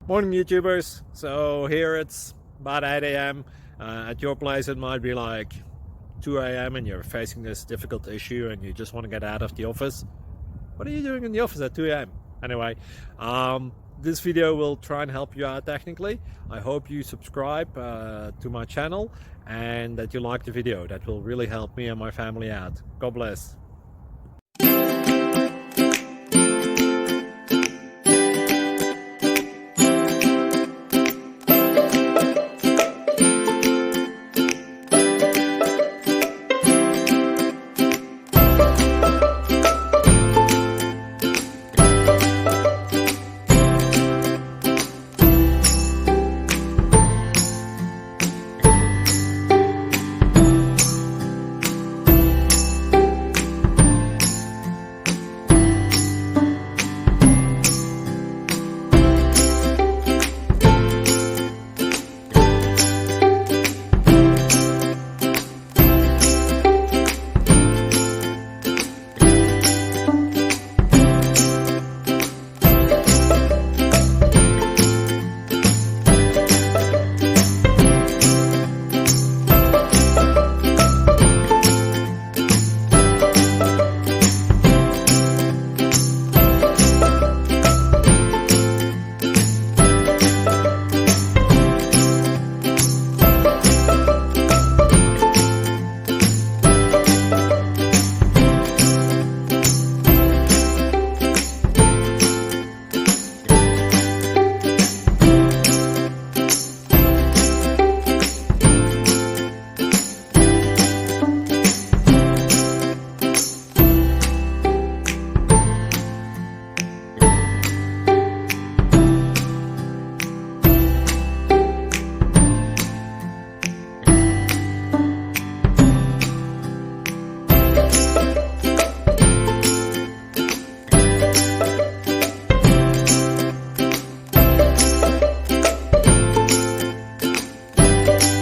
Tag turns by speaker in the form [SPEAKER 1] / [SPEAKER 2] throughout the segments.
[SPEAKER 1] Morning, YouTubers. So here it's about 8 a.m. At your place, it might be like 2 a.m. and you're facing this difficult issue and you just want to get out of the office. What are you doing in the office at 2 a.m.? Anyway, this video will try and help you out technically. I hope you subscribe to my channel and that you like the video. That will really help me and my family out. God bless.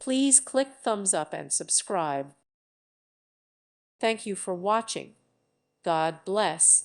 [SPEAKER 2] Please click thumbs up and subscribe. Thank you for watching. God bless.